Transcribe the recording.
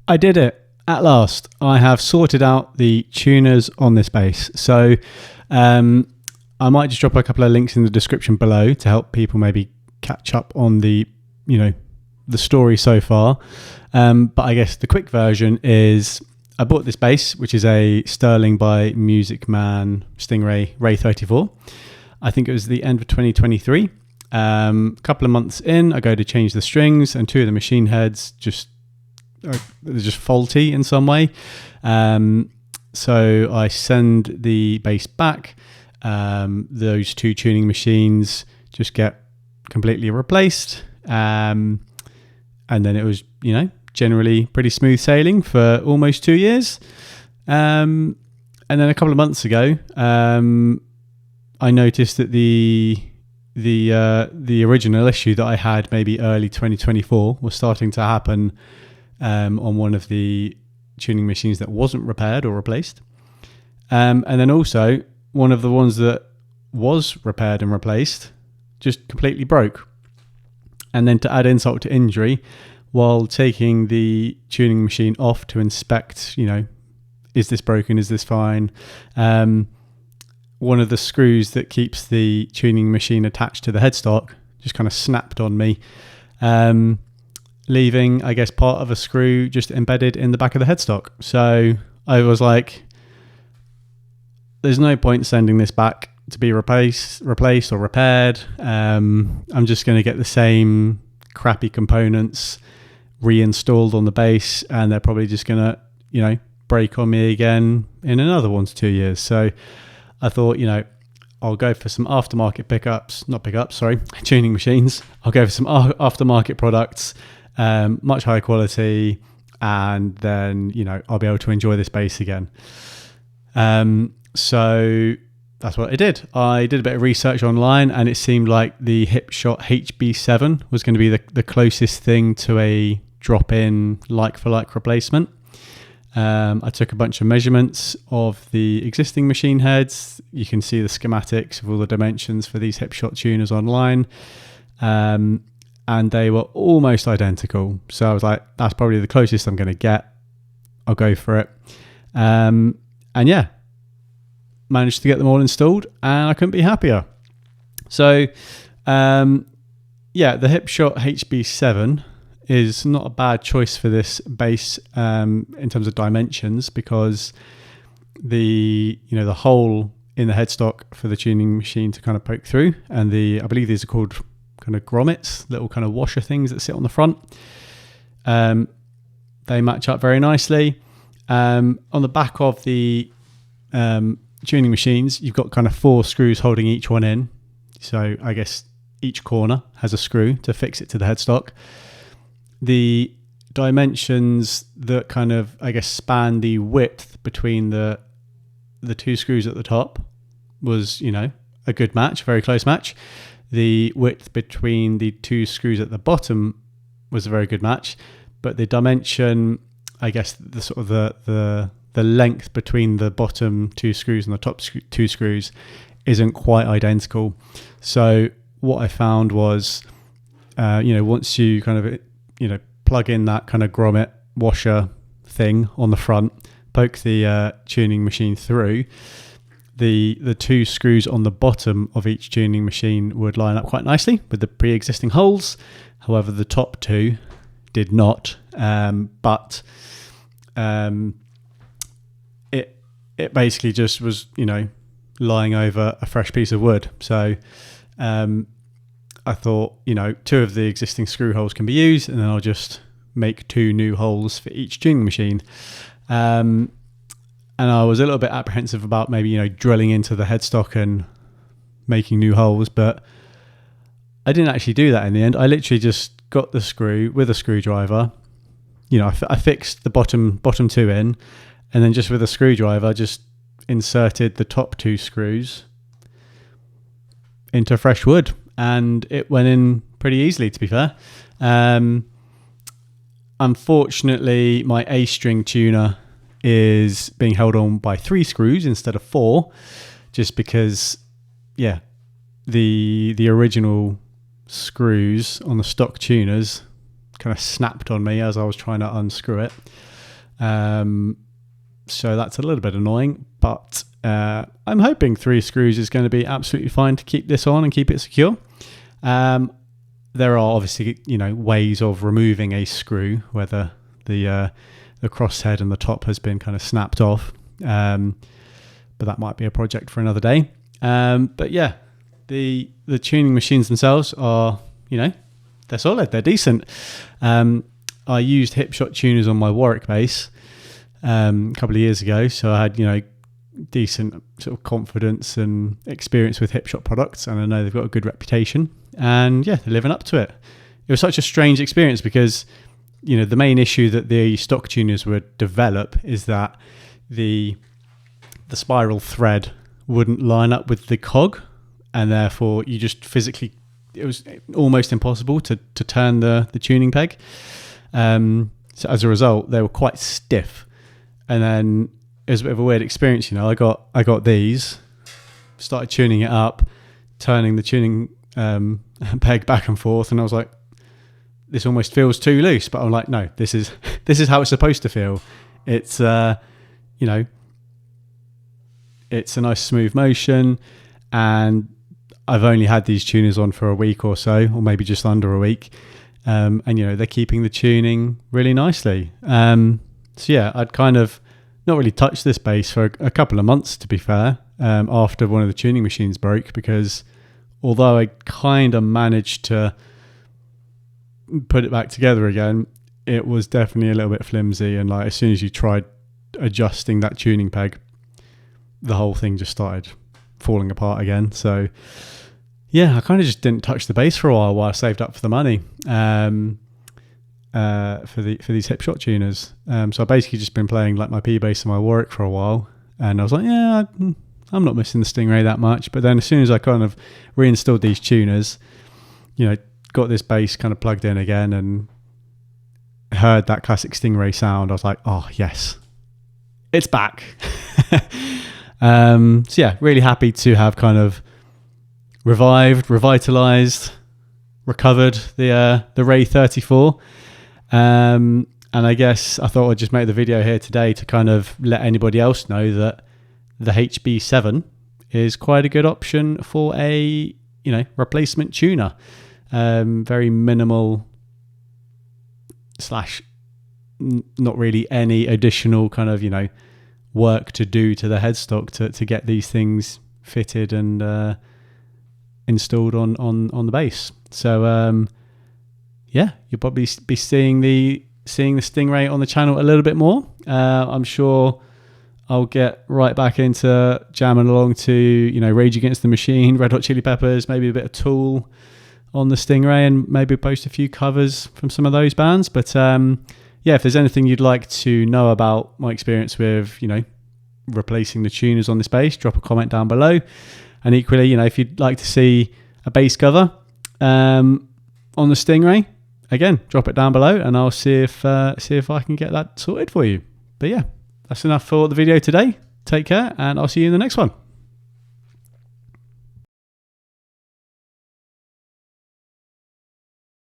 I did it at last. I have sorted out the tuners on this bass. So I might just drop a couple of links in the description below to help people maybe catch up on the story so far. But I guess the quick version is I bought this bass, which is a Sterling by Music Man Stingray Ray 34. I think it was the end of 2023. A couple of months in, I go to change the strings, and two of the machine heads they're just faulty in some way. So I send the bass back. Those two tuning machines just get completely replaced. And then it was, generally pretty smooth sailing for almost 2 years. And then a couple of months ago, I noticed that the original issue that I had maybe early 2024 was starting to happen on one of the tuning machines that wasn't repaired or replaced. And then also one of the ones that was repaired and replaced just completely broke. And then to add insult to injury, while taking the tuning machine off to inspect, is this broken? Is this fine? One of the screws that keeps the tuning machine attached to the headstock just kind of snapped on me, leaving, I guess, part of a screw just embedded in the back of the headstock. So I was like, there's no point sending this back to be replaced or repaired. I'm just going to get the same crappy components reinstalled on the bass, and they're probably just going to, break on me again in another 1 to 2 years. So I thought, I'll go for some aftermarket tuning machines. I'll go for some aftermarket products, much higher quality, and then, I'll be able to enjoy this bass again. So that's what I did. I did a bit of research online, and it seemed like the Hipshot HB7 was going to be the closest thing to a drop-in like-for-like replacement. I took a bunch of measurements of the existing machine heads. You can see the schematics of all the dimensions for these Hipshot tuners online. And they were almost identical. So I was like, that's probably the closest I'm going to get. I'll go for it. And yeah, managed to get them all installed, and I couldn't be happier. So the Hipshot HB7 is not a bad choice for this bass in terms of dimensions, because the hole in the headstock for the tuning machine to kind of poke through, and I believe these are called kind of grommets, little kind of washer things that sit on the front. They match up very nicely. On the back of the tuning machines, you've got kind of 4 screws holding each one in. So I guess each corner has a screw to fix it to the headstock. The dimensions that kind of, I guess, span the width between the 2 screws at the top was, a good match, very close match. The width between the 2 screws at the bottom was a very good match, but the dimension, I guess, the sort of the length between the bottom 2 screws and the top 2 screws isn't quite identical. So what I found was, once you kind of, plug in that kind of grommet washer thing on the front, poke the tuning machine through, the 2 screws on the bottom of each tuning machine would line up quite nicely with the pre-existing holes. However, the top 2 did not, but it basically just was, lying over a fresh piece of wood. So I thought, 2 of the existing screw holes can be used, and then I'll just make 2 new holes for each tuning machine. And I was a little bit apprehensive about maybe, drilling into the headstock and making new holes, but I didn't actually do that in the end. I literally just got the screw with a screwdriver. I fixed the bottom 2 in, and then just with a screwdriver, just inserted the top 2 screws into fresh wood, and it went in pretty easily, to be fair. Unfortunately, my A-string tuner is being held on by 3 screws instead of 4, just because, the original screws on the stock tuners kind of snapped on me as I was trying to unscrew it. So that's a little bit annoying, but I'm hoping 3 screws is going to be absolutely fine to keep this on and keep it secure. There are obviously, ways of removing a screw, whether the crosshead and the top has been kind of snapped off. But that might be a project for another day. But yeah, the tuning machines themselves are, they're solid, they're decent. I used Hipshot tuners on my Warwick bass a couple of years ago, so I had, decent sort of confidence and experience with Hipshot products, and I know they've got a good reputation, and yeah, they're living up to it. It was such a strange experience because, the main issue that the stock tuners would develop is that the spiral thread wouldn't line up with the cog, and therefore you just physically, it was almost impossible to turn the tuning peg. So as a result, they were quite stiff, and then it was a bit of a weird experience. I got these, started tuning it up, turning the tuning peg back and forth, and I was like, this almost feels too loose. But I'm like, no, this is how it's supposed to feel. It's it's a nice smooth motion, and I've only had these tuners on for a week or so, or maybe just under a week, and they're keeping the tuning really nicely. So yeah, I'd kind of not really touched this bass for a couple of months, to be fair, after one of the tuning machines broke, because although I kind of managed to put it back together again, it was definitely a little bit flimsy, and like as soon as you tried adjusting that tuning peg, the whole thing just started falling apart again. So yeah, I kind of just didn't touch the bass for a while I saved up for the money for these Hipshot tuners. So I basically just been playing like my P bass and my Warwick for a while, and I was like, yeah, I'm not missing the Stingray that much. But then as soon as I kind of reinstalled these tuners, got this bass kind of plugged in again and heard that classic Stingray sound, I was like, oh yes, it's back. So yeah, really happy to have kind of revitalized, recovered the Ray 34. And I guess I thought I'd just make the video here today to kind of let anybody else know that the HB7 is quite a good option for a replacement tuner. Very minimal / not really any additional kind of work to do to the headstock to get these things fitted and installed on the bass. So yeah, you'll probably be seeing the Stingray on the channel a little bit more. I'm sure I'll get right back into jamming along to Rage Against the Machine, Red Hot Chili Peppers, maybe a bit of Tool on the Stingray, and maybe post a few covers from some of those bands. But yeah, if there's anything you'd like to know about my experience with replacing the tuners on this bass, drop a comment down below. And equally, if you'd like to see a bass cover on the Stingray, again, drop it down below, and I'll see if I can get that sorted for you. But yeah, that's enough for the video today. Take care, and I'll see you in the next one.